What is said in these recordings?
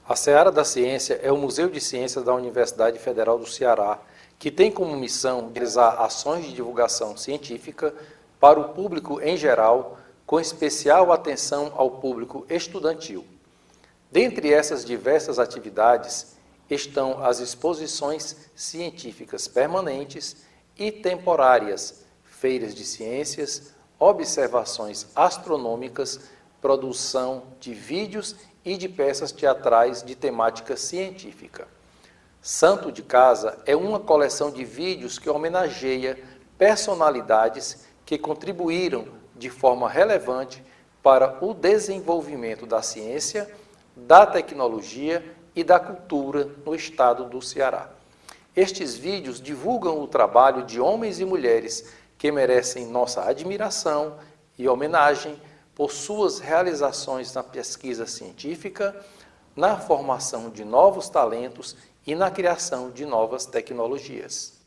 A Seara da Ciência é o Museu de Ciências da Universidade Federal do Ceará, que tem como missão realizar ações de divulgação científica para o público em geral, com especial atenção ao público estudantil. Dentre essas diversas atividades estão as exposições científicas permanentes e temporárias, feiras de ciências, observações astronômicas, produção de vídeos e de peças teatrais de temática científica. Santo de Casa é uma coleção de vídeos que homenageia personalidades que contribuíram de forma relevante para o desenvolvimento da ciência, da tecnologia e da cultura no estado do Ceará. Estes vídeos divulgam o trabalho de homens e mulheres que merecem nossa admiração e homenagem por suas realizações na pesquisa científica, na formação de novos talentos e na criação de novas tecnologias.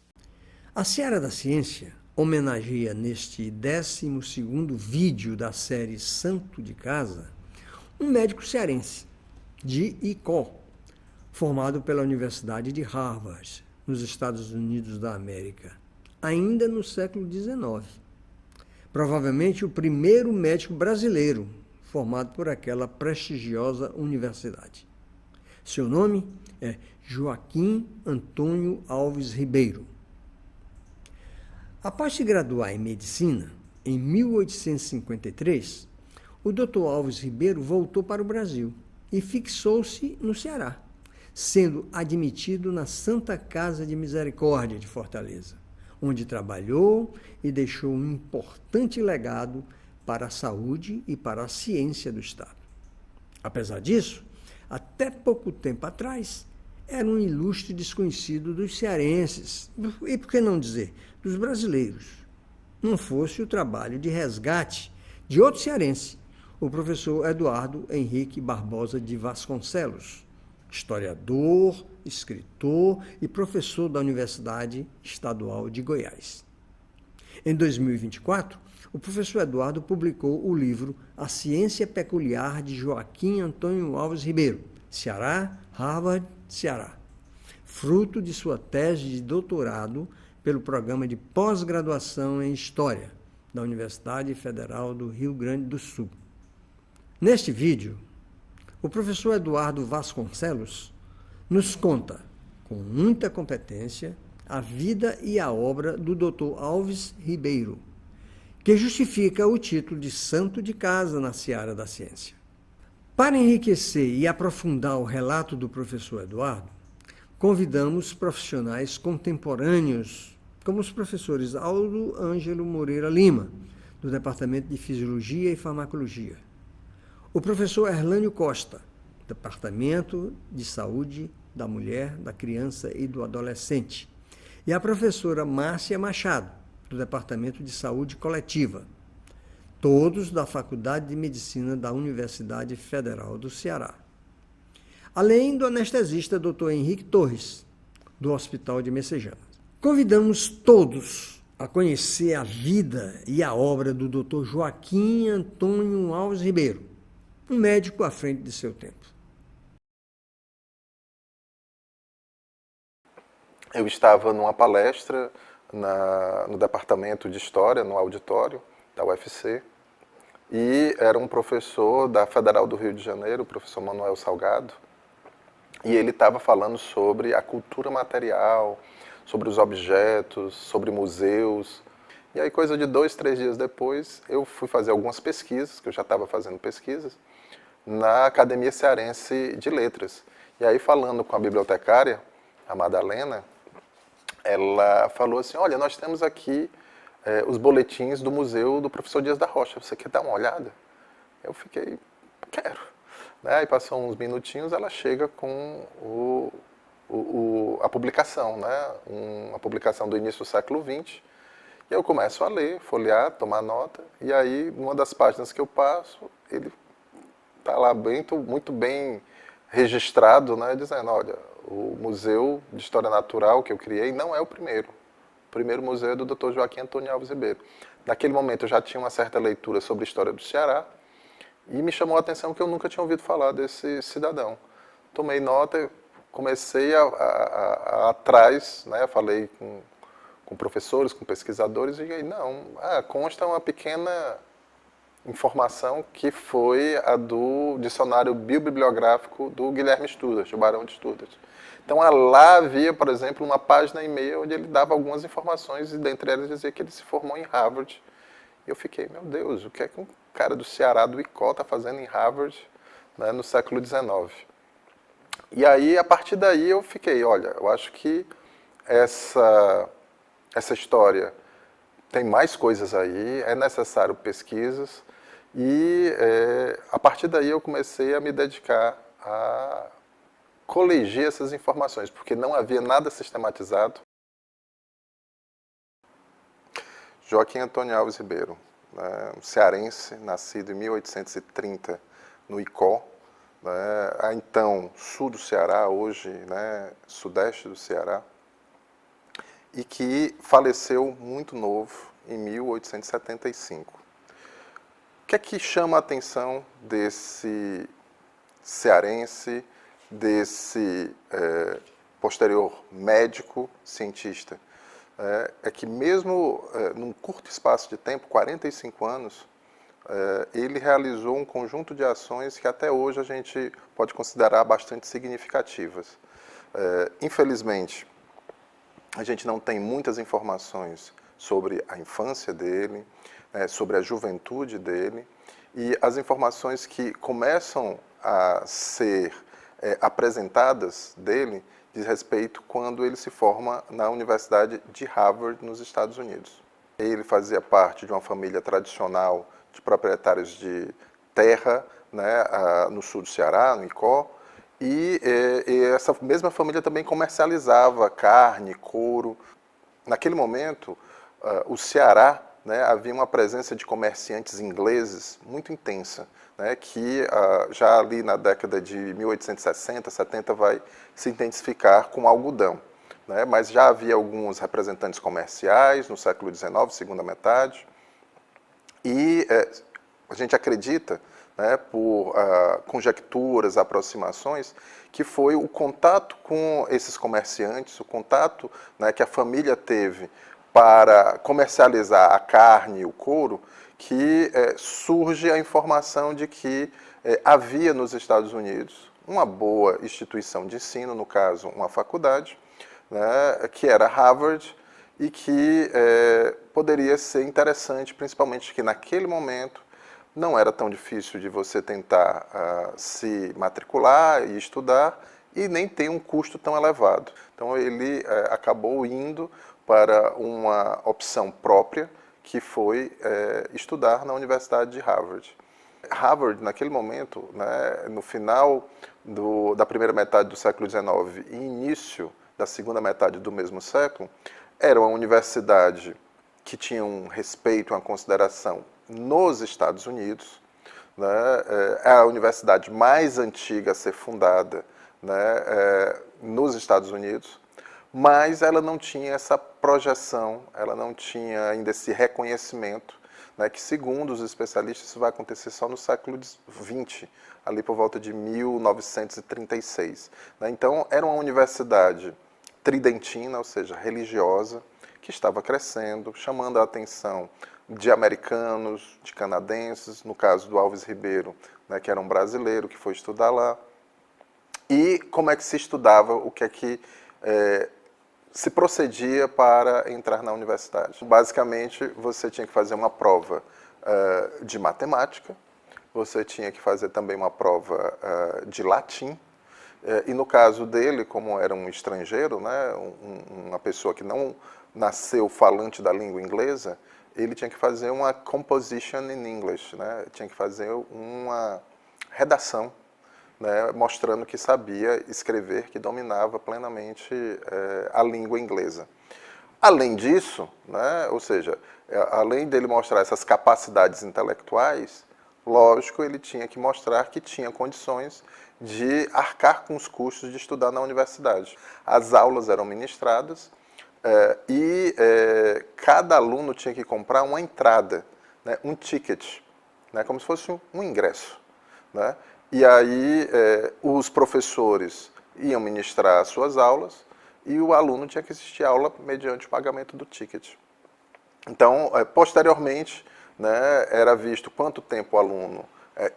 A Seara da Ciência homenageia neste 12º vídeo da série Santo de Casa um médico cearense, de Icó, formado pela Universidade de Harvard, nos Estados Unidos da América, ainda no século XIX. Provavelmente o primeiro médico brasileiro formado por aquela prestigiosa universidade. Seu nome é Joaquim Antônio Alves Ribeiro. Após se graduar em medicina, em 1853, o Dr. Alves Ribeiro voltou para o Brasil e fixou-se no Ceará, sendo admitido na Santa Casa de Misericórdia de Fortaleza, onde trabalhou e deixou um importante legado para a saúde e para a ciência do Estado. Apesar disso, até pouco tempo atrás, era um ilustre desconhecido dos cearenses, e por que não dizer, dos brasileiros. Não fosse o trabalho de resgate de outro cearense, o professor Eduardo Henrique Barbosa de Vasconcelos, historiador, escritor e professor da Universidade Estadual de Goiás. Em 2024, o professor Eduardo publicou o livro A Ciência Peculiar de Joaquim Antônio Alves Ribeiro, Ceará, Harvard, Ceará, fruto de sua tese de doutorado pelo programa de pós-graduação em História da Universidade Federal do Rio Grande do Sul. Neste vídeo, o professor Eduardo Vasconcelos nos conta, com muita competência, a vida e a obra do Dr. Alves Ribeiro, que justifica o título de Santo de Casa na Seara da Ciência. Para enriquecer e aprofundar o relato do professor Eduardo, convidamos profissionais contemporâneos, como os professores Aldo Ângelo Moreira Lima, do Departamento de Fisiologia e Farmacologia, o professor Erlânio Costa, Departamento de Saúde da Mulher, da Criança e do Adolescente, e a professora Márcia Machado, do Departamento de Saúde Coletiva, todos da Faculdade de Medicina da Universidade Federal do Ceará. Além do anestesista Dr. Henrique Torres, do Hospital de Messejana. Convidamos todos a conhecer a vida e a obra do Dr. Joaquim Antônio Alves Ribeiro, um médico à frente de seu tempo. Eu estava numa palestra no Departamento de História, no auditório da UFC, e era um professor da Federal do Rio de Janeiro, o professor Manuel Salgado, e ele estava falando sobre a cultura material, sobre os objetos, sobre museus. E aí, coisa de 2, 3 dias depois, eu fui fazer algumas pesquisas, que eu já estava fazendo pesquisas, na Academia Cearense de Letras. E aí, falando com a bibliotecária, a Madalena, ela falou assim, olha, nós temos aqui os boletins do museu do professor Dias da Rocha, você quer dar uma olhada? Eu fiquei, quero. Né? Aí passou uns minutinhos, ela chega com a publicação, né? Uma publicação do início do século XX, E eu começo a ler, folhear, tomar nota, e aí, numa das páginas que eu passo, ele está lá muito bem registrado, né, dizendo, olha, o Museu de História Natural que eu criei não é o primeiro. O primeiro museu é do Dr. Joaquim Antônio Alves Ribeiro. Naquele momento eu já tinha uma certa leitura sobre a história do Ceará, e me chamou a atenção que eu nunca tinha ouvido falar desse cidadão. Tomei nota, comecei a atrás, né, falei com professores, com pesquisadores, e aí, não, consta uma pequena informação que foi a do dicionário biobibliográfico do Guilherme Studart, o Barão de Studart. Então, lá havia, por exemplo, uma página e meia onde ele dava algumas informações, e dentre elas dizia que ele se formou em Harvard. E eu fiquei, meu Deus, o que é que um cara do Ceará, do ICO, está fazendo em Harvard, né, no século XIX? E aí, a partir daí, eu fiquei, olha, eu acho que essa história tem mais coisas aí, é necessário pesquisas, e a partir daí eu comecei a me dedicar a colegir essas informações, porque não havia nada sistematizado. Joaquim Antônio Alves Ribeiro, né, um cearense, nascido em 1830 no Icó, né, então sul do Ceará, hoje, né, sudeste do Ceará, e que faleceu muito novo, em 1875. O que é que chama a atenção desse cearense, desse posterior médico, cientista? É que mesmo num curto espaço de tempo, 45 anos, ele realizou um conjunto de ações que até hoje a gente pode considerar bastante significativas. Infelizmente, a gente não tem muitas informações sobre a infância dele, sobre a juventude dele, e as informações que começam a ser apresentadas dele diz respeito quando ele se forma na Universidade de Harvard, nos Estados Unidos. Ele fazia parte de uma família tradicional de proprietários de terra, né, no sul do Ceará, no Icó, e essa mesma família também comercializava carne, couro. Naquele momento, o Ceará, né, havia uma presença de comerciantes ingleses muito intensa, né, que já ali na década de 1860, 70 vai se intensificar com o algodão. Né, mas já havia alguns representantes comerciais no século XIX, segunda metade, e a gente acredita, né, por conjecturas, aproximações, que foi o contato com esses comerciantes, o contato, né, que a família teve para comercializar a carne e o couro, que surge a informação de que havia nos Estados Unidos uma boa instituição de ensino, no caso, uma faculdade, né, que era Harvard, e que poderia ser interessante, principalmente que naquele momento não era tão difícil de você tentar se matricular e estudar, e nem tem um custo tão elevado. Então ele acabou indo para uma opção própria, que foi estudar na Universidade de Harvard. Harvard, naquele momento, né, no final da primeira metade do século XIX e início da segunda metade do mesmo século, era uma universidade que tinha um respeito, uma consideração nos Estados Unidos, né, é a universidade mais antiga a ser fundada, né, nos Estados Unidos, mas ela não tinha essa projeção, ela não tinha ainda esse reconhecimento, né, que, segundo os especialistas, isso vai acontecer só no século XX, ali por volta de 1936. Né? Então, era uma universidade tridentina, ou seja, religiosa, que estava crescendo, chamando a atenção de americanos, de canadenses, no caso do Alves Ribeiro, né, que era um brasileiro que foi estudar lá. E como é que se estudava, o que é que se procedia para entrar na universidade. Basicamente, você tinha que fazer uma prova de matemática, você tinha que fazer também uma prova de latim, e no caso dele, como era um estrangeiro, né, uma pessoa que não nasceu falante da língua inglesa, ele tinha que fazer uma composition in English, né, tinha que fazer uma redação, né, mostrando que sabia escrever, que dominava plenamente a língua inglesa. Além disso, né, ou seja, além dele mostrar essas capacidades intelectuais, lógico, ele tinha que mostrar que tinha condições de arcar com os custos de estudar na universidade. As aulas eram ministradas e cada aluno tinha que comprar uma entrada, né, um ticket, né, como se fosse um ingresso. Né? E aí os professores iam ministrar as suas aulas e o aluno tinha que assistir a aula mediante o pagamento do ticket. Então, posteriormente, né, era visto quanto tempo o aluno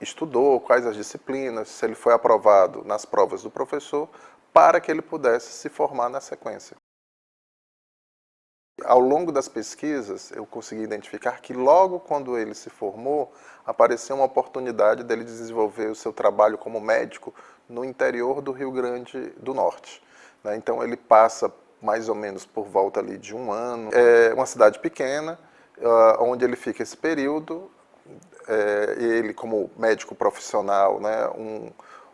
estudou, quais as disciplinas, se ele foi aprovado nas provas do professor, para que ele pudesse se formar na sequência. Ao longo das pesquisas, eu consegui identificar que logo quando ele se formou, apareceu uma oportunidade dele desenvolver o seu trabalho como médico no interior do Rio Grande do Norte. Então, ele passa mais ou menos por volta ali de 1 ano. É uma cidade pequena, onde ele fica esse período. Ele, como médico profissional, né, um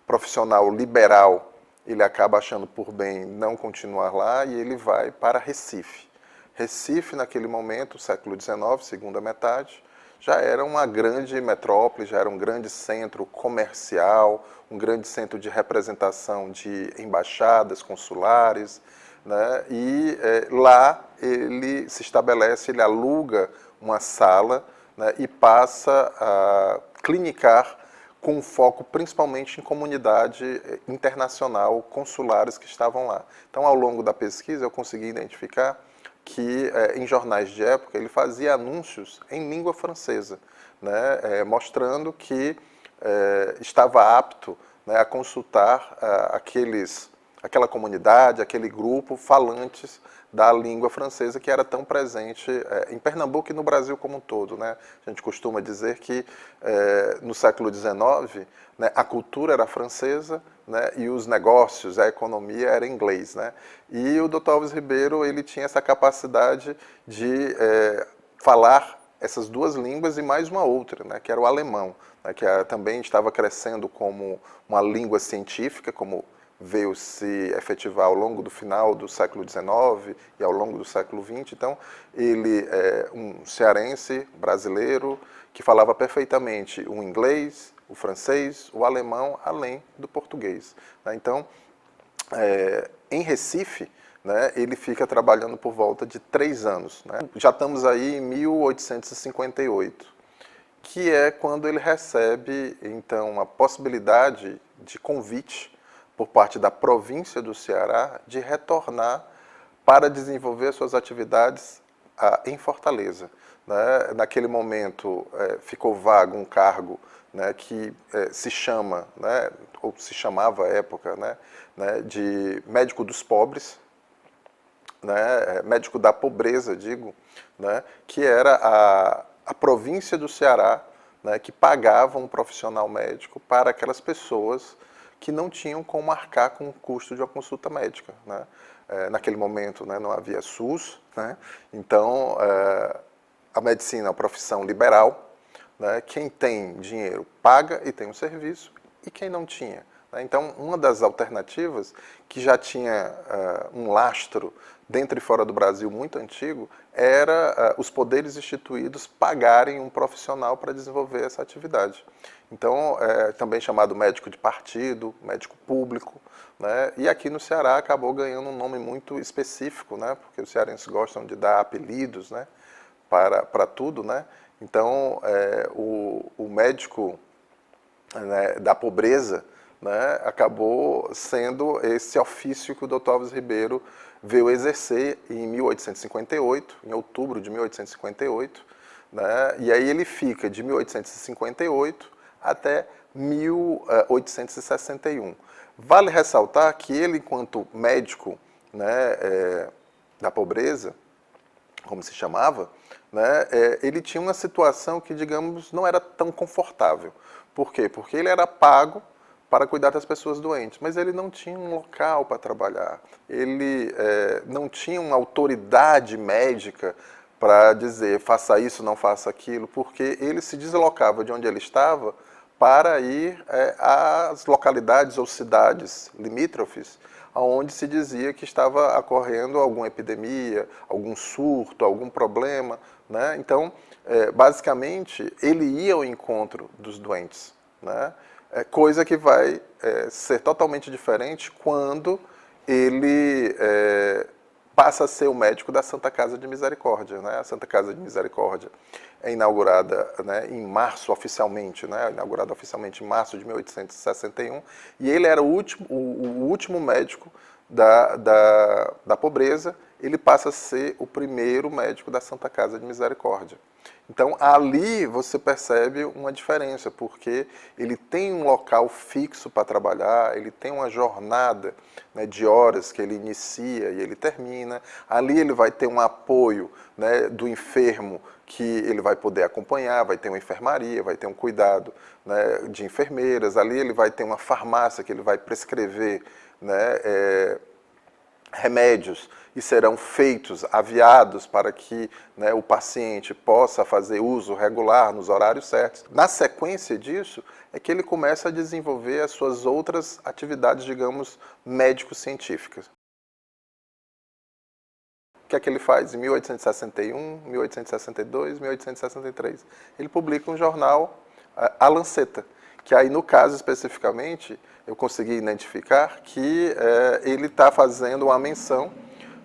profissional liberal, ele acaba achando por bem não continuar lá e ele vai para Recife. Recife, naquele momento, século XIX, segunda metade, já era uma grande metrópole, já era um grande centro comercial, um grande centro de representação de embaixadas consulares, né? E lá ele se estabelece, ele aluga uma sala, né, e passa a clinicar com foco principalmente em comunidade internacional, consulares que estavam lá. Então, ao longo da pesquisa, eu consegui identificar que em jornais de época ele fazia anúncios em língua francesa, né, mostrando que estava apto, né, a consultar aquela comunidade, aquele grupo falantes da língua francesa que era tão presente em Pernambuco e no Brasil como um todo. Né? A gente costuma dizer que no século XIX, né, a cultura era francesa, né, e os negócios, a economia era inglês. Né? E o Dr. Alves Ribeiro ele tinha essa capacidade de falar essas duas línguas e mais uma outra, né, que era o alemão, né, que também estava crescendo como uma língua científica, como veio se efetivar ao longo do final do século XIX e ao longo do século XX. Então, ele é um cearense brasileiro que falava perfeitamente o inglês, o francês, o alemão, além do português. Então, em Recife, né, ele fica trabalhando por volta de 3 anos. Né? Já estamos aí em 1858, que é quando ele recebe, então, a possibilidade de convite por parte da província do Ceará de retornar para desenvolver suas atividades em Fortaleza. Né? Naquele momento ficou vago um cargo, né, que se chama, né, ou se chamava à época, né, de médico dos pobres, né, médico da pobreza, digo, né, que era a província do Ceará, né, que pagava um profissional médico para aquelas pessoas que não tinham como arcar com o custo de uma consulta médica. Né? Naquele momento, né, não havia SUS, né? Então a medicina é uma profissão liberal, né? Quem tem dinheiro paga e tem um serviço, e quem não tinha. Né? Então, uma das alternativas, que já tinha um lastro dentro e fora do Brasil muito antigo, era os poderes instituídos pagarem um profissional para desenvolver essa atividade. Então, também chamado médico de partido, médico público, né? E aqui no Ceará acabou ganhando um nome muito específico, né? Porque os cearenses gostam de dar apelidos, né, para tudo. Né? Então, o médico, né, da pobreza, né, acabou sendo esse ofício que o Dr. Alves Ribeiro veio exercer em 1858, em outubro de 1858, né, e aí ele fica de 1858 até 1861. Vale ressaltar que ele, enquanto médico, né, da pobreza, como se chamava, né, ele tinha uma situação que, digamos, não era tão confortável. Por quê? Porque ele era pago para cuidar das pessoas doentes, mas ele não tinha um local para trabalhar, ele não tinha uma autoridade médica para dizer faça isso, não faça aquilo, porque ele se deslocava de onde ele estava para ir às localidades ou cidades limítrofes, onde se dizia que estava ocorrendo alguma epidemia, algum surto, algum problema, né? Então, basicamente, ele ia ao encontro dos doentes, né? Coisa que vai ser totalmente diferente quando ele passa a ser o médico da Santa Casa de Misericórdia, né? A Santa Casa de Misericórdia é inaugurada, né, em março oficialmente, né? Inaugurada oficialmente em março de 1861, e ele era o último médico da pobreza. Ele passa a ser o primeiro médico da Santa Casa de Misericórdia. Então, ali você percebe uma diferença, porque ele tem um local fixo para trabalhar, ele tem uma jornada, né, de horas que ele inicia e ele termina. Ali ele vai ter um apoio, né, do enfermo, que ele vai poder acompanhar, vai ter uma enfermaria, vai ter um cuidado, né, de enfermeiras. Ali ele vai ter uma farmácia que ele vai prescrever, né, remédios, e serão feitos, aviados para que, né, o paciente possa fazer uso regular nos horários certos. Na sequência disso, é que ele começa a desenvolver as suas outras atividades, digamos, médico-científicas. O que é que ele faz em 1861, 1862, 1863? Ele publica um jornal, A Lanceta, que aí, no caso especificamente, eu consegui identificar que ele está fazendo uma menção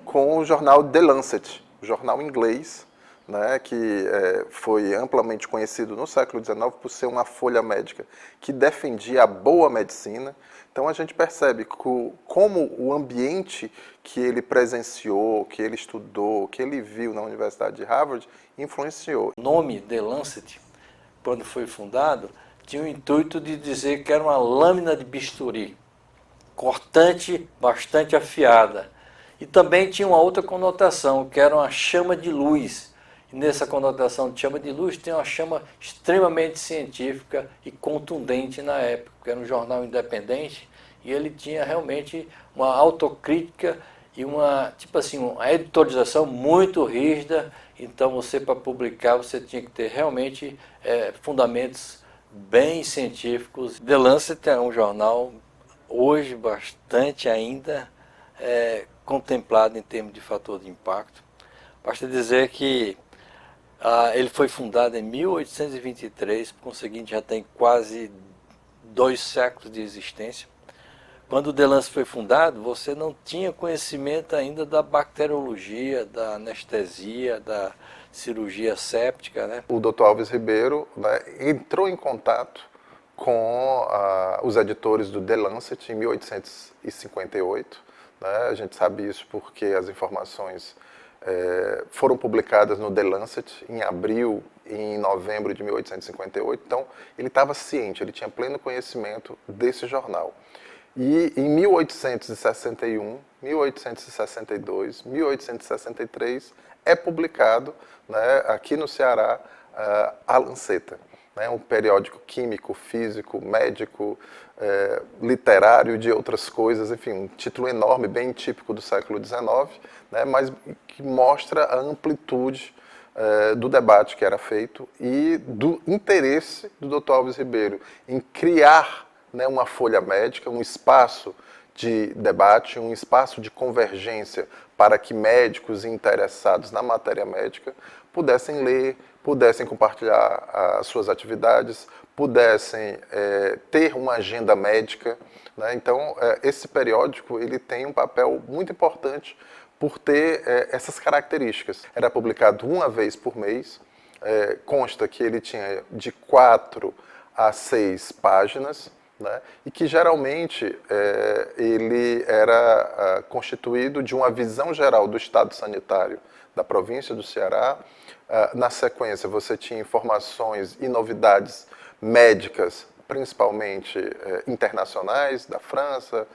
com o jornal The Lancet, o jornal inglês, né, que foi amplamente conhecido no século XIX por ser uma folha médica que defendia a boa medicina. Então a gente percebe como o ambiente que ele presenciou, que ele estudou, que ele viu na Universidade de Harvard, influenciou. O nome The Lancet, quando foi fundado, tinha o intuito de dizer que era uma lâmina de bisturi, cortante, bastante afiada. E também tinha uma outra conotação, que era uma chama de luz. E nessa conotação de chama de luz tem uma chama extremamente científica e contundente na época, porque era um jornal independente e ele tinha realmente uma autocrítica e uma editorização muito rígida. Então você, para publicar, você tinha que ter realmente fundamentos bem científicos. The Lancet é um jornal hoje bastante ainda contemplado em termos de fator de impacto. Basta dizer que ele foi fundado em 1823, por conseguinte já tem quase 2 séculos de existência. Quando o The Lancet foi fundado, você não tinha conhecimento ainda da bacteriologia, da anestesia, da cirurgia séptica, né? O Dr. Alves Ribeiro, né, entrou em contato com os editores do The Lancet em 1858. Né? A gente sabe isso porque as informações foram publicadas no The Lancet em abril e em novembro de 1858. Então, ele estava ciente, ele tinha pleno conhecimento desse jornal. E em 1861, 1862, 1863, é publicado, né, aqui no Ceará, A Lanceta, né, um periódico químico, físico, médico, literário, de outras coisas, enfim, um título enorme, bem típico do século XIX, né, mas que mostra a amplitude do debate que era feito e do interesse do Dr. Alves Ribeiro em criar, né, uma folha médica, um espaço de debate, um espaço de convergência para que médicos interessados na matéria médica pudessem ler, pudessem compartilhar as suas atividades, pudessem ter uma agenda médica, né? Então, esse periódico ele tem um papel muito importante por ter essas características. Era publicado uma vez por mês, consta que ele tinha de 4 a 6 páginas, né, e que geralmente ele era constituído de uma visão geral do estado sanitário da província do Ceará. Na sequência, você tinha informações e novidades médicas, principalmente internacionais, da França,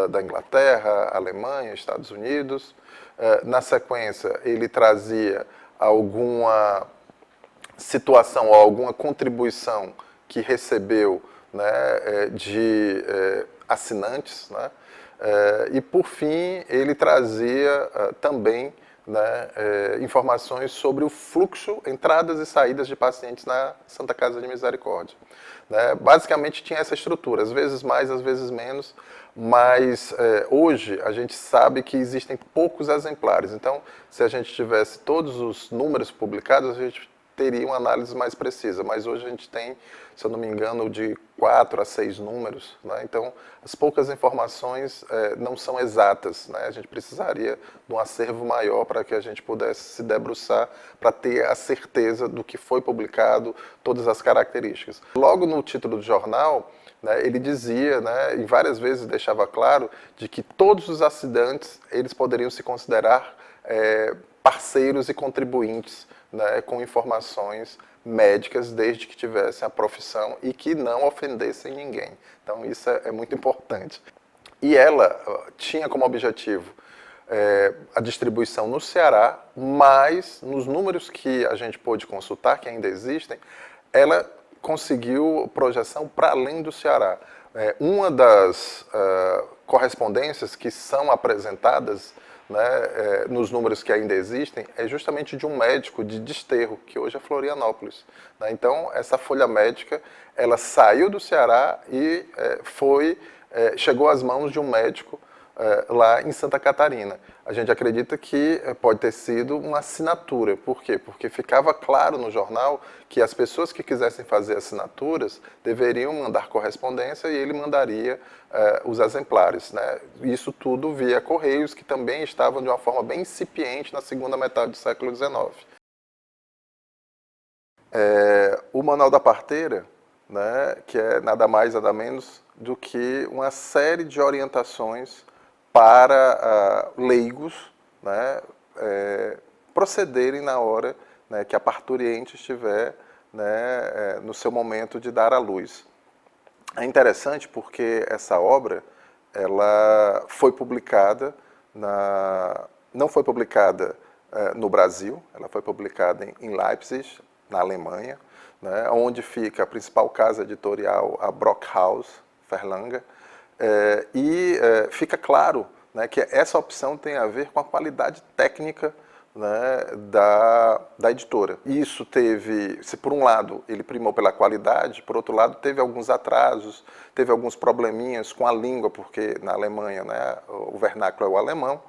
da Inglaterra, Alemanha, Estados Unidos. Na sequência, ele trazia alguma situação ou alguma contribuição que recebeu, né, de assinantes, né? E por fim ele trazia também, né, informações sobre o fluxo, entradas e saídas de pacientes na Santa Casa de Misericórdia. Né? Basicamente tinha essa estrutura, às vezes mais, às vezes menos, mas hoje a gente sabe que existem poucos exemplares. Então, se a gente tivesse todos os números publicados, a gente teria uma análise mais precisa, mas hoje a gente tem, se eu não me engano, de 4 a 6 números, né? Então as poucas informações não são exatas, né? A gente precisaria de um acervo maior para que a gente pudesse se debruçar para ter a certeza do que foi publicado, todas as características. Logo no título do jornal, né, ele dizia, né, e várias vezes deixava claro, de que todos os assinantes eles poderiam se considerar parceiros e contribuintes, né, com informações médicas, desde que tivessem a profissão e que não ofendessem ninguém. Então isso é muito importante. E ela tinha como objetivo a distribuição no Ceará, mas nos números que a gente pôde consultar, que ainda existem, ela conseguiu projeção para além do Ceará. Uma das correspondências que são apresentadas, né, nos números que ainda existem, é justamente de um médico de Desterro, que hoje é Florianópolis, né? Então, essa folha médica, ela saiu do Ceará e chegou às mãos de um médico lá em Santa Catarina. A gente acredita que pode ter sido uma assinatura. Por quê? Porque ficava claro no jornal que as pessoas que quisessem fazer assinaturas deveriam mandar correspondência e ele mandaria os exemplares, né? Isso tudo via Correios, que também estavam de uma forma bem incipiente na segunda metade do século XIX. O Manual da Parteira, né, que é nada mais, nada menos do que uma série de orientações para leigos, né, procederem na hora, né, que a parturiente estiver, né, no seu momento de dar à luz. É interessante porque essa obra ela foi publicada, não foi publicada no Brasil, ela foi publicada em Leipzig, na Alemanha, né, onde fica a principal casa editorial, a Brockhaus Verlage, e fica claro, né, que essa opção tem a ver com a qualidade técnica, né, da editora. Isso teve, se por um lado ele primou pela qualidade, por outro lado teve alguns atrasos, teve alguns probleminhas com a língua, porque na Alemanha, né, o vernáculo é o alemão,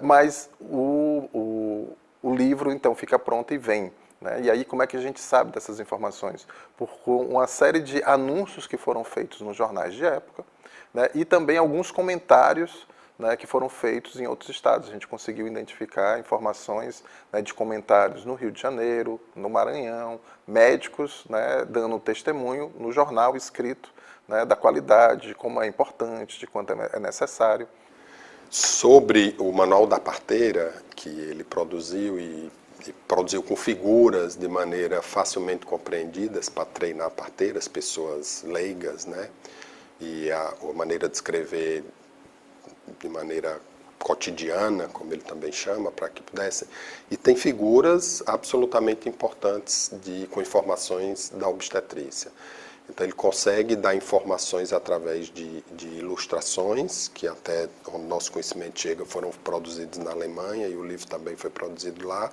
mas o livro então fica pronto e vem. Né? E aí como é que a gente sabe dessas informações? Por uma série de anúncios que foram feitos nos jornais de época, né, e também alguns comentários, né, que foram feitos em outros estados. A gente conseguiu identificar informações, né, de comentários no Rio de Janeiro, no Maranhão, médicos, né, dando testemunho no jornal escrito, né, da qualidade, de como é importante, de quanto é necessário. Sobre o Manual da Parteira, que ele produziu e produziu com figuras de maneira facilmente compreendidas para treinar parteiras, pessoas leigas, né, e a maneira de escrever de maneira cotidiana, como ele também chama, para que pudessem. E tem figuras absolutamente importantes com informações da obstetrícia. Então ele consegue dar informações através de ilustrações, que até o nosso conhecimento chega, foram produzidos na Alemanha, e o livro também foi produzido lá,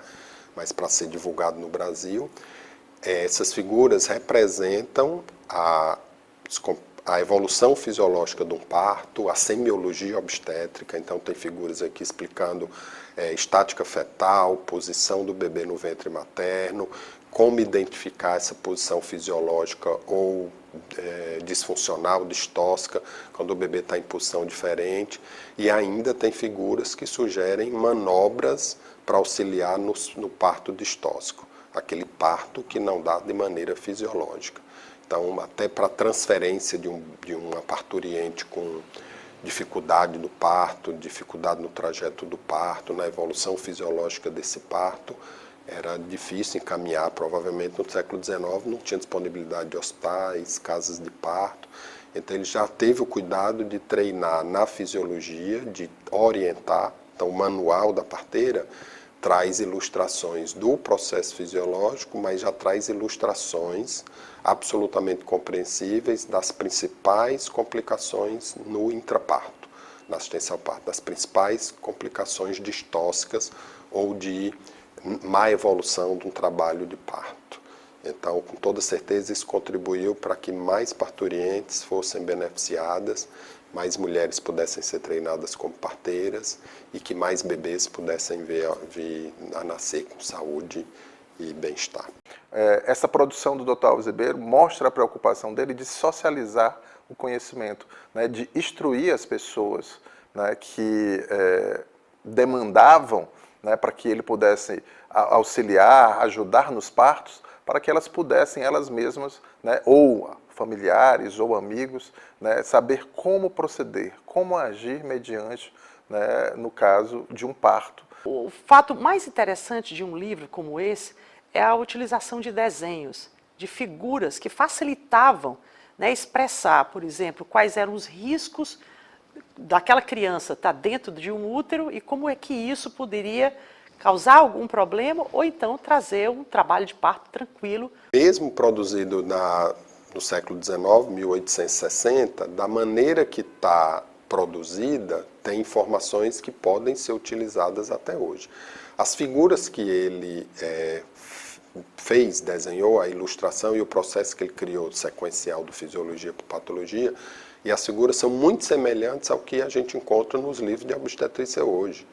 mas para ser divulgado no Brasil. Essas figuras representam a evolução fisiológica de um parto, a semiologia obstétrica. Então tem figuras aqui explicando estática fetal, posição do bebê no ventre materno, como identificar essa posição fisiológica ou disfuncional, distóxica, quando o bebê está em posição diferente. E ainda tem figuras que sugerem manobras para auxiliar no parto distóxico, aquele parto que não dá de maneira fisiológica. Então, até para a transferência de uma parturiente com dificuldade no parto, dificuldade no trajeto do parto, na evolução fisiológica desse parto, era difícil encaminhar. Provavelmente no século XIX não tinha disponibilidade de hospitais, casas de parto. Então ele já teve o cuidado de treinar na fisiologia, de orientar. Então o Manual da Parteira traz ilustrações do processo fisiológico, mas já traz ilustrações absolutamente compreensíveis das principais complicações no intraparto, na assistência ao parto, das principais complicações distóxicas ou de má evolução de um trabalho de parto. Então, com toda certeza, isso contribuiu para que mais parturientes fossem beneficiadas mais mulheres pudessem ser treinadas como parteiras e que mais bebês pudessem vir a nascer com saúde e bem-estar. Essa produção do Dr. Alves Ribeiro mostra a preocupação dele de socializar o conhecimento, né, de instruir as pessoas, né, que demandavam, né, para que ele pudesse auxiliar, ajudar nos partos, para que elas pudessem elas mesmas, né, ou familiares ou amigos, né, saber como proceder, como agir mediante, né, no caso de um parto. O fato mais interessante de um livro como esse é a utilização de desenhos, de figuras que facilitavam, né, expressar, por exemplo, quais eram os riscos daquela criança estar dentro de um útero e como é que isso poderia causar algum problema ou então trazer um trabalho de parto tranquilo. Mesmo produzido no século XIX, 1860, da maneira que está produzida, tem informações que podem ser utilizadas até hoje. As figuras que ele desenhou, a ilustração e o processo que ele criou sequencial do Fisiologia por Patologia, e as figuras são muito semelhantes ao que a gente encontra nos livros de obstetrícia hoje.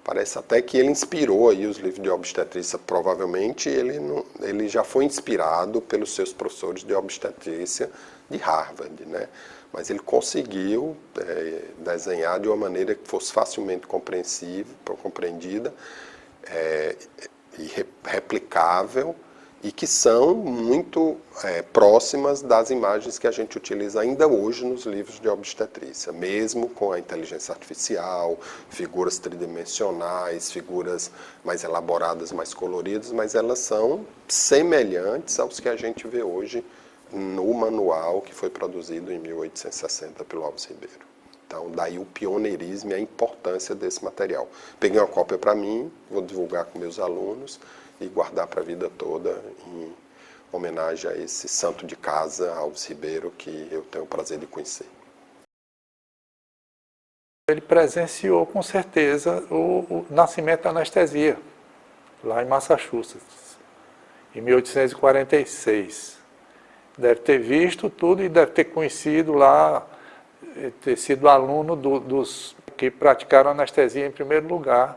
Parece até que ele inspirou aí os livros de obstetrícia, provavelmente ele já foi inspirado pelos seus professores de obstetrícia de Harvard, né? Mas ele conseguiu desenhar de uma maneira que fosse facilmente compreendida e replicável, e que são muito próximas das imagens que a gente utiliza ainda hoje nos livros de obstetrícia, mesmo com a inteligência artificial, figuras tridimensionais, figuras mais elaboradas, mais coloridas, mas elas são semelhantes aos que a gente vê hoje no manual que foi produzido em 1860 pelo Alves Ribeiro. Então, daí o pioneirismo e a importância desse material. Peguei uma cópia para mim, vou divulgar com meus alunos e guardar para a vida toda em homenagem a esse santo de casa, Alves Ribeiro, que eu tenho o prazer de conhecer. Ele presenciou com certeza o nascimento da anestesia, lá em Massachusetts, em 1846. Deve ter visto tudo e deve ter conhecido lá, ter sido aluno dos que praticaram anestesia em primeiro lugar.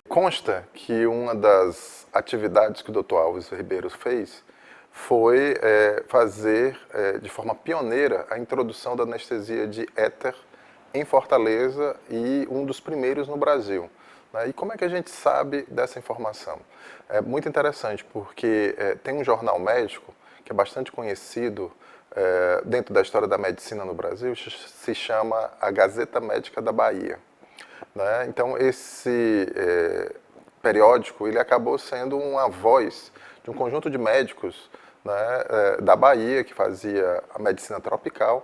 Consta que uma das atividades que o Dr. Alves Ribeiro fez foi fazer de forma pioneira a introdução da anestesia de éter em Fortaleza e um dos primeiros no Brasil. E como é que a gente sabe dessa informação? É muito interessante porque tem um jornal médico que é bastante conhecido dentro da história da medicina no Brasil, se chama a Gazeta Médica da Bahia. Então, esse periódico ele acabou sendo uma voz de um conjunto de médicos, né, da Bahia, que fazia a medicina tropical,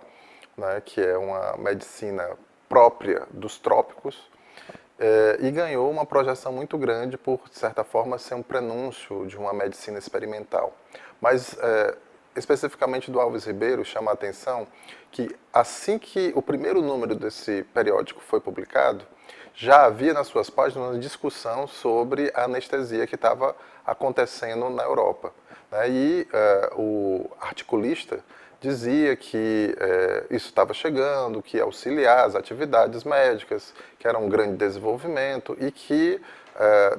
né, que é uma medicina própria dos trópicos, e ganhou uma projeção muito grande por, de certa forma, ser um prenúncio de uma medicina experimental. Mas, especificamente do Alves Ribeiro, chama a atenção que assim que o primeiro número desse periódico foi publicado, já havia nas suas páginas uma discussão sobre a anestesia que estava acontecendo na Europa. E o articulista dizia que isso estava chegando, que ia auxiliar as atividades médicas, que era um grande desenvolvimento e que,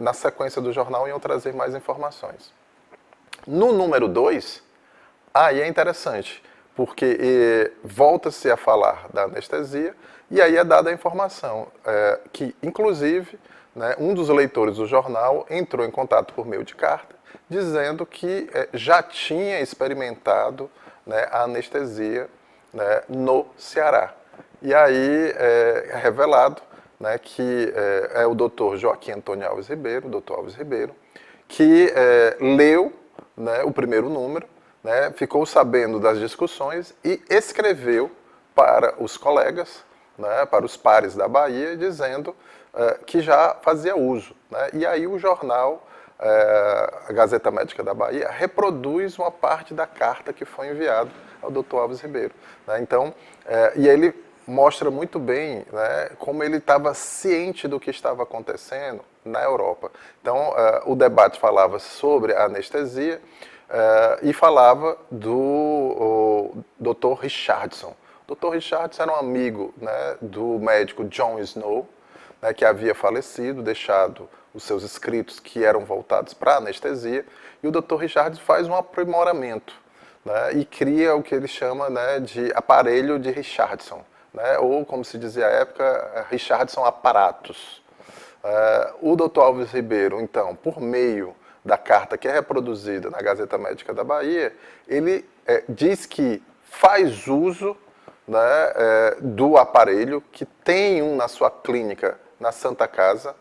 na sequência do jornal, iam trazer mais informações. No número 2, aí é interessante, porque volta-se a falar da anestesia e aí é dada a informação que, inclusive, né, um dos leitores do jornal entrou em contato por meio de carta, dizendo que já tinha experimentado, né, a anestesia, né, no Ceará. E aí é revelado, né, que é o doutor Joaquim Antônio Alves Ribeiro, doutor Alves Ribeiro, que leu, né, o primeiro número, né, ficou sabendo das discussões e escreveu para os colegas, né, para os pares da Bahia, dizendo que já fazia uso. Né, e aí o jornal, a Gazeta Médica da Bahia, reproduz uma parte da carta que foi enviada ao Dr. Alves Ribeiro. Né, então, e ele mostra muito bem, né, como ele estava ciente do que estava acontecendo na Europa. Então, o debate falava sobre a anestesia e falava do Dr. Richardson, Dr. Richardson era um amigo, né, do médico John Snow, né, que havia falecido, deixado os seus escritos que eram voltados para anestesia, e o Dr. Richardson faz um aprimoramento, né, e cria o que ele chama, né, de aparelho de Richardson, né, ou, como se dizia à época, Richardson aparatos. O Dr. Alves Ribeiro, então, por meio da carta que é reproduzida na Gazeta Médica da Bahia, ele diz que faz uso, né, do aparelho, que tem um na sua clínica na Santa Casa,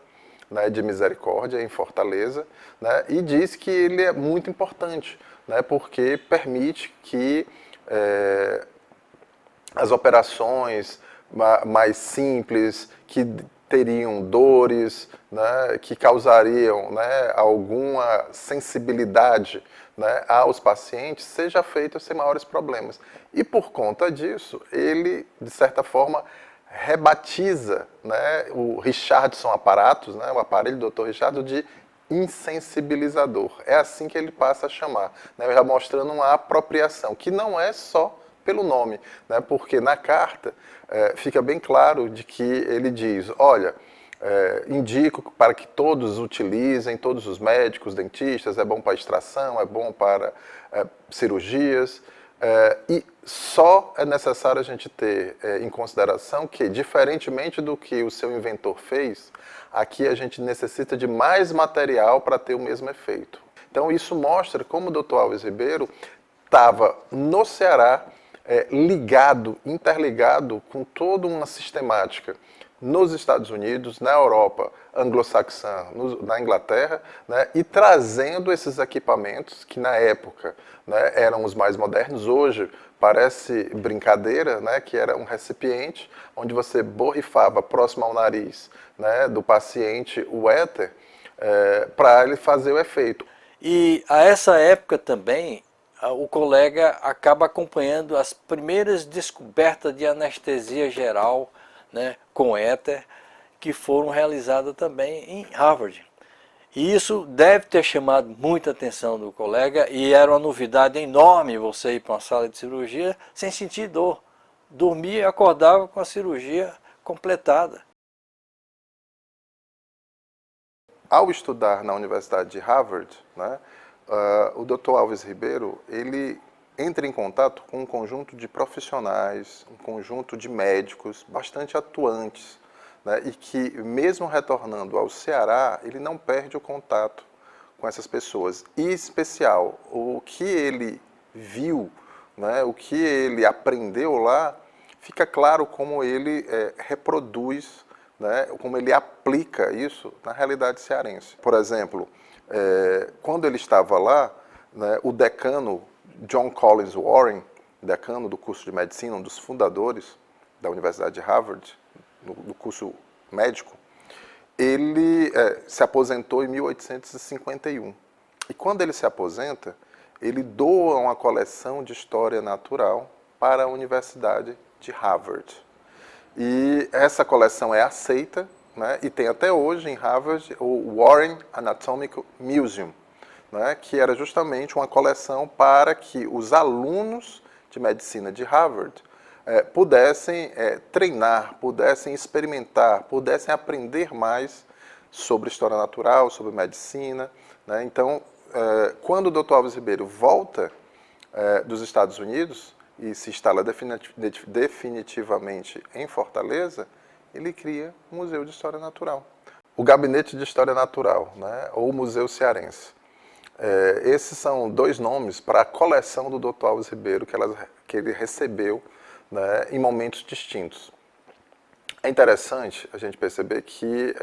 né, de Misericórdia, em Fortaleza, né, e diz que ele é muito importante, né, porque permite que as operações mais simples, que teriam dores, né, que causariam, né, alguma sensibilidade, né, aos pacientes, seja feita sem maiores problemas. E por conta disso, ele, de certa forma, rebatiza, né, o Richardson aparatos, né, o aparelho do Dr. Richardson, de insensibilizador. É assim que ele passa a chamar, né, já mostrando uma apropriação, que não é só pelo nome, né, porque na carta fica bem claro de que ele diz, olha, indico para que todos utilizem, todos os médicos, dentistas, é bom para extração, é bom para cirurgias, e só é necessário a gente ter em consideração que, diferentemente do que o seu inventor fez, aqui a gente necessita de mais material para ter o mesmo efeito. Então isso mostra como o Dr. Alves Ribeiro estava no Ceará, ligado, interligado com toda uma sistemática nos Estados Unidos, na Europa anglo-saxã, na Inglaterra, né, e trazendo esses equipamentos que na época, né, eram os mais modernos. Hoje parece brincadeira, né, que era um recipiente onde você borrifava próximo ao nariz, né, do paciente o éter para ele fazer o efeito. E a essa época também, o colega acaba acompanhando as primeiras descobertas de anestesia geral, né, com éter, que foram realizadas também em Harvard. E isso deve ter chamado muita atenção do colega, e era uma novidade enorme você ir para uma sala de cirurgia sem sentir dor. Dormia e acordava com a cirurgia completada. Ao estudar na Universidade de Harvard, né, o Dr. Alves Ribeiro, ele entra em contato com um conjunto de profissionais, um conjunto de médicos bastante atuantes, né, e que, mesmo retornando ao Ceará, ele não perde o contato com essas pessoas. E, em especial, o que ele viu, né, o que ele aprendeu lá, fica claro como ele reproduz, né, como ele aplica isso na realidade cearense. Por exemplo, quando ele estava lá, né, o decano John Collins Warren, decano do curso de medicina, um dos fundadores da Universidade de Harvard, do curso médico, ele se aposentou em 1851. E quando ele se aposenta, ele doa uma coleção de história natural para a Universidade de Harvard. E essa coleção é aceita, né, e tem até hoje em Harvard o Warren Anatomical Museum, né, que era justamente uma coleção para que os alunos de medicina de Harvard pudessem treinar, pudessem experimentar, pudessem aprender mais sobre história natural, sobre medicina, né? Então, quando o Dr. Alves Ribeiro volta dos Estados Unidos e se instala definitivamente em Fortaleza, ele cria um Museu de História Natural. O Gabinete de História Natural, né, ou Museu Cearense. Esses são dois nomes para a coleção do Dr. Alves Ribeiro que ele recebeu, né, em momentos distintos. É interessante a gente perceber que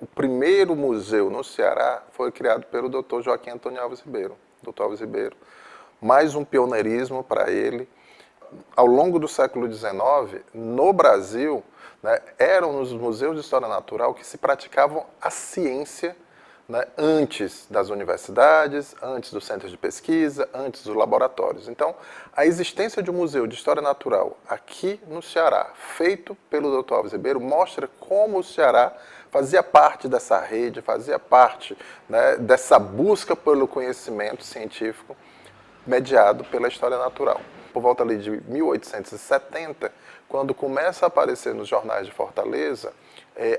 o primeiro museu no Ceará foi criado pelo Dr. Joaquim Antônio Alves Ribeiro. Dr. Alves Ribeiro, mais um pioneirismo para ele. Ao longo do século XIX, no Brasil, né, eram nos museus de história natural que se praticavam a ciência, né, antes das universidades, antes dos centros de pesquisa, antes dos laboratórios. Então, a existência de um museu de história natural aqui no Ceará, feito pelo Dr. Alves Ribeiro, mostra como o Ceará fazia parte dessa rede, fazia parte, né, dessa busca pelo conhecimento científico mediado pela história natural. por volta ali de 1870, quando começa a aparecer nos jornais de Fortaleza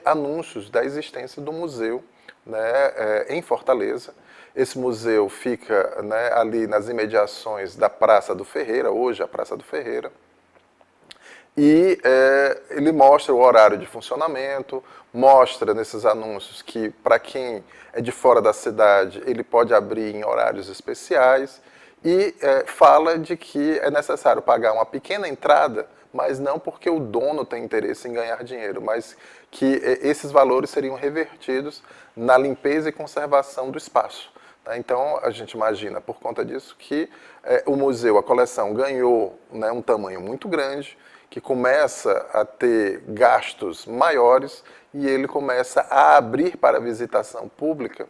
anúncios da existência do museu, né, em Fortaleza. Esse museu fica, né, ali nas imediações da Praça do Ferreira, hoje a Praça do Ferreira, e ele mostra o horário de funcionamento, mostra nesses anúncios que para quem é de fora da cidade ele pode abrir em horários especiais e fala de que é necessário pagar uma pequena entrada, mas não porque o dono tem interesse em ganhar dinheiro, mas que esses valores seriam revertidos na limpeza e conservação do espaço. Então, a gente imagina, por conta disso, que o museu, a coleção, ganhou, né, um tamanho muito grande, que começa a ter gastos maiores e ele começa a abrir para a visitação pública,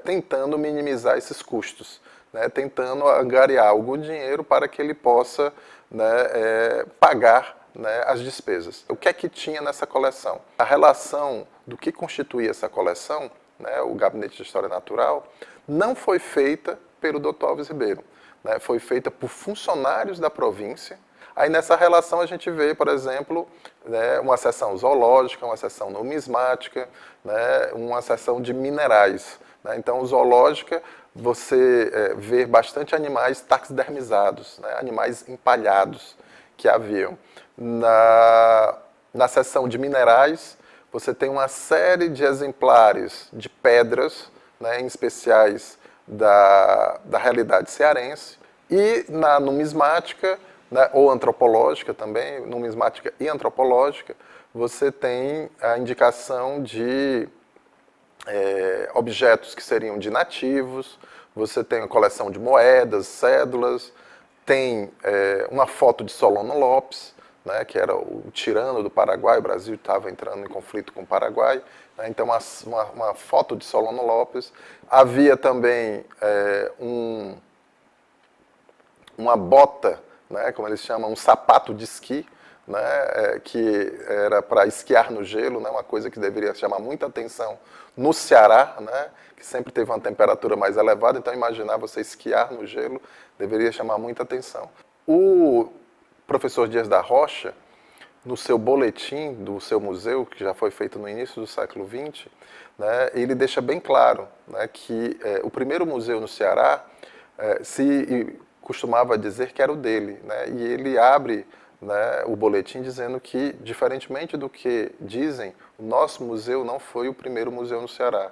tentando minimizar esses custos, né, tentando angariar algum dinheiro para que ele possa, né, pagar, né, as despesas. O que é que tinha nessa coleção? A relação do que constituía essa coleção, né, o Gabinete de História Natural, não foi feita pelo Dr. Alves Ribeiro, né, foi feita por funcionários da província. Aí nessa relação a gente vê, por exemplo, né, uma seção zoológica, uma seção numismática, né, uma seção de minerais. Né? Então, zoológica, você vê bastante animais taxidermizados, né, animais empalhados que haviam. Na seção de minerais, você tem uma série de exemplares de pedras, né, em especiais da realidade cearense. E na numismática, né, ou antropológica também, numismática e antropológica, você tem a indicação de objetos que seriam de nativos, você tem a coleção de moedas, cédulas, tem uma foto de Solano Lopes, né, que era o tirano do Paraguai, o Brasil estava entrando em conflito com o Paraguai, né, então uma foto de Solano Lopes. Havia também uma bota, né, como eles chamam, um sapato de esqui, né, que era para esquiar no gelo, né, uma coisa que deveria chamar muita atenção no Ceará, né, que sempre teve uma temperatura mais elevada, então imaginar você esquiar no gelo deveria chamar muita atenção. O professor Dias da Rocha, no seu boletim do seu museu, que já foi feito no início do século XX, né, ele deixa bem claro, né, que o primeiro museu no Ceará se costumava dizer que era o dele, né, e ele abre, né, o boletim dizendo que, diferentemente do que dizem, o nosso museu não foi o primeiro museu no Ceará.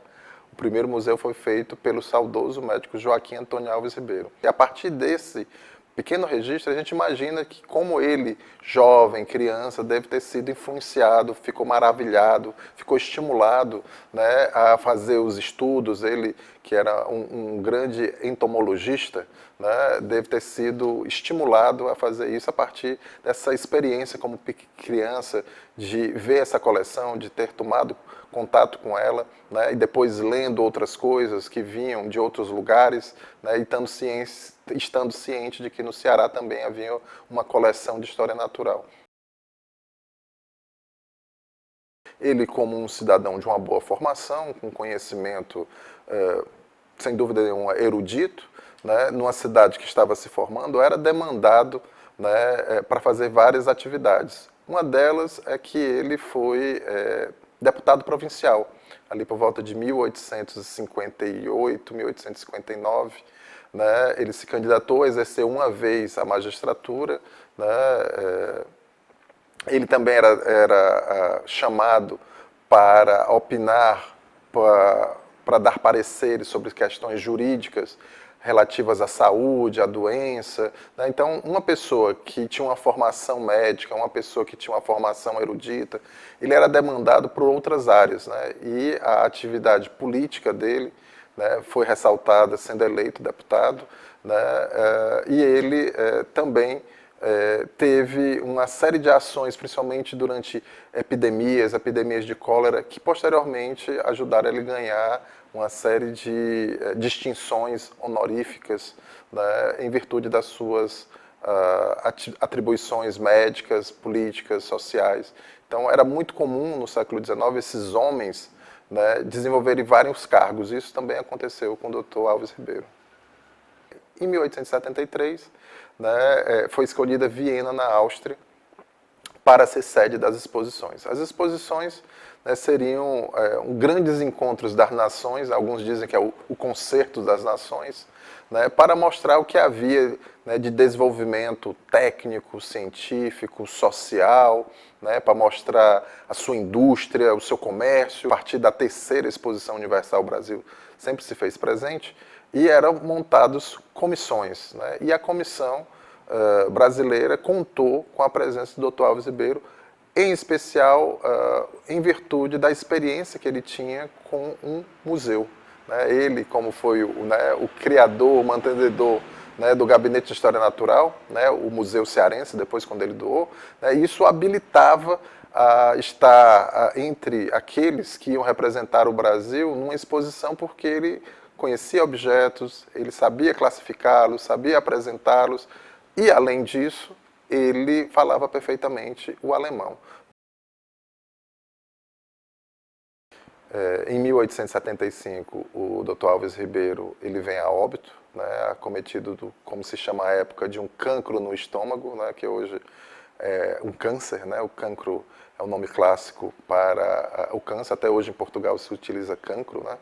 O primeiro museu foi feito pelo saudoso médico Joaquim Antônio Alves Ribeiro. E a partir desse pequeno registro, a gente imagina que como ele, jovem, criança, deve ter sido influenciado, ficou maravilhado, ficou estimulado, né, a fazer os estudos. Ele, que era um grande entomologista, né, deve ter sido estimulado a fazer isso a partir dessa experiência como criança, de ver essa coleção, de ter tomado contato com ela, né, e depois lendo outras coisas que vinham de outros lugares, né, e estando ciente de que no Ceará também havia uma coleção de história natural. Ele, como um cidadão de uma boa formação, com conhecimento, sem dúvida nenhuma, erudito, né, numa cidade que estava se formando, era demandado, né, para fazer várias atividades. Uma delas é que ele foi deputado provincial, ali por volta de 1858, 1859, né, ele se candidatou a exercer uma vez a magistratura, né, ele também era chamado para opinar, para dar pareceres sobre questões jurídicas relativas à saúde, à doença, né? Então, uma pessoa que tinha uma formação médica, uma pessoa que tinha uma formação erudita, ele era demandado por outras áreas, né? E a atividade política dele, né, foi ressaltada sendo eleito deputado, né? E ele também teve uma série de ações, principalmente durante epidemias de cólera, que posteriormente ajudaram ele a ganhar uma série de distinções honoríficas, né, em virtude das suas atribuições médicas, políticas, sociais. Então, era muito comum no século XIX esses homens, né, desenvolverem vários cargos. Isso também aconteceu com o Dr. Alves Ribeiro. em 1873, né, foi escolhida Viena, na Áustria, para ser sede das exposições. As exposições, né, seriam grandes encontros das nações, alguns dizem que é o concerto das nações, né, para mostrar o que havia, né, de desenvolvimento técnico, científico, social, né, para mostrar a sua indústria, o seu comércio. A partir da terceira Exposição Universal, o Brasil sempre se fez presente, e eram montadas comissões, né, e a comissão brasileira contou com a presença do Dr. Alves Ribeiro, em especial em virtude da experiência que ele tinha com um museu. Né? Ele, como foi o criador, o mantenedor, né, do Gabinete de História Natural, né, o Museu Cearense, depois quando ele doou, né, isso habilitava a estar entre aqueles que iam representar o Brasil numa exposição, porque ele conhecia objetos, ele sabia classificá-los, sabia apresentá-los, e, além disso, ele falava perfeitamente o alemão. Em 1875, o Dr. Alves Ribeiro ele vem a óbito, né, acometido, como se chama à época, de um cancro no estômago, né, que hoje é um câncer. Né, o cancro é o nome clássico para o câncer, até hoje em Portugal se utiliza cancro. Né,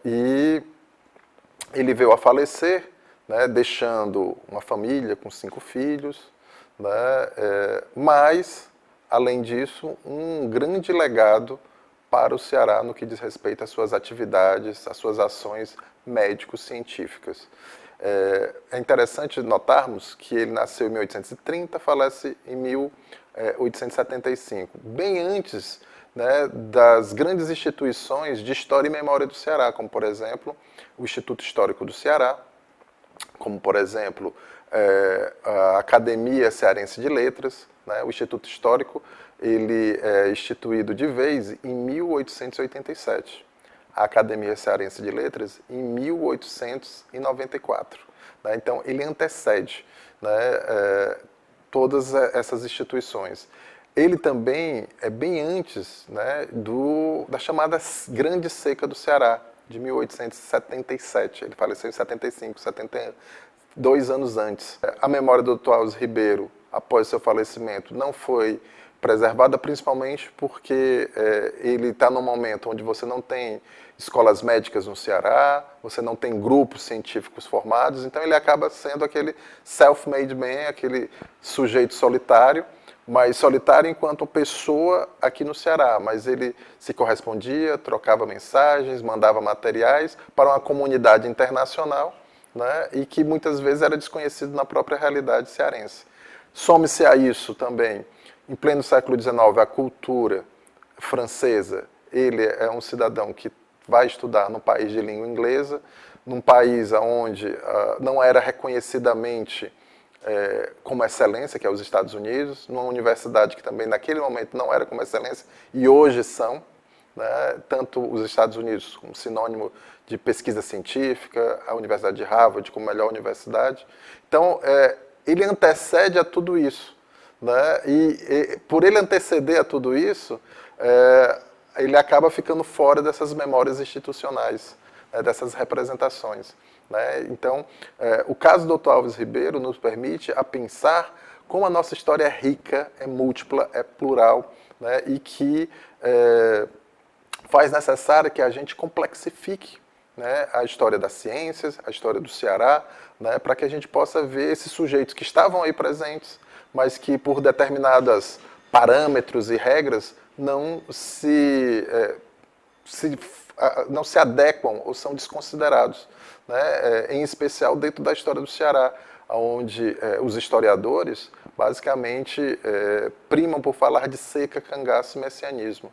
e ele veio a falecer, né, deixando uma família com 5 filhos, né, mas, além disso, um grande legado para o Ceará no que diz respeito às suas atividades, às suas ações médico-científicas. É interessante notarmos que ele nasceu em 1830, falece em 1875, bem antes, né, das grandes instituições de história e memória do Ceará, como, por exemplo, o Instituto Histórico do Ceará, como, por exemplo, a Academia Cearense de Letras. Né, o Instituto Histórico ele é instituído de vez em 1887. A Academia Cearense de Letras em 1894. Né, então, ele antecede, né, todas essas instituições. Ele também é bem antes, né, da chamada Grande Seca do Ceará, de 1877. Ele faleceu em 75, 72 anos antes. A memória do Dr. Alves Ribeiro, após seu falecimento, não foi preservada, principalmente porque ele está num momento onde você não tem escolas médicas no Ceará, você não tem grupos científicos formados, então ele acaba sendo aquele self-made man, aquele sujeito solitário, mas solitário enquanto pessoa aqui no Ceará, mas ele se correspondia, trocava mensagens, mandava materiais para uma comunidade internacional, né, e que muitas vezes era desconhecido na própria realidade cearense. Some-se a isso também, em pleno século XIX, a cultura francesa. Ele é um cidadão que vai estudar num país de língua inglesa, num país onde não era reconhecidamente como excelência, que é os Estados Unidos, numa universidade que também naquele momento não era como excelência, e hoje são, né, tanto os Estados Unidos como sinônimo de pesquisa científica, a Universidade de Harvard como melhor universidade. Então, ele antecede a tudo isso. Né, e por ele anteceder a tudo isso, ele acaba ficando fora dessas memórias institucionais, né, dessas representações. Né? Então, o caso do Dr. Alves Ribeiro nos permite a pensar como a nossa história é rica, é múltipla, é plural, né, e que faz necessário que a gente complexifique, né, a história das ciências, a história do Ceará, né, para que a gente possa ver esses sujeitos que estavam aí presentes, mas que por determinados parâmetros e regras não se adequam ou são desconsiderados, né, em especial dentro da história do Ceará, onde os historiadores basicamente primam por falar de seca, cangaço e messianismo.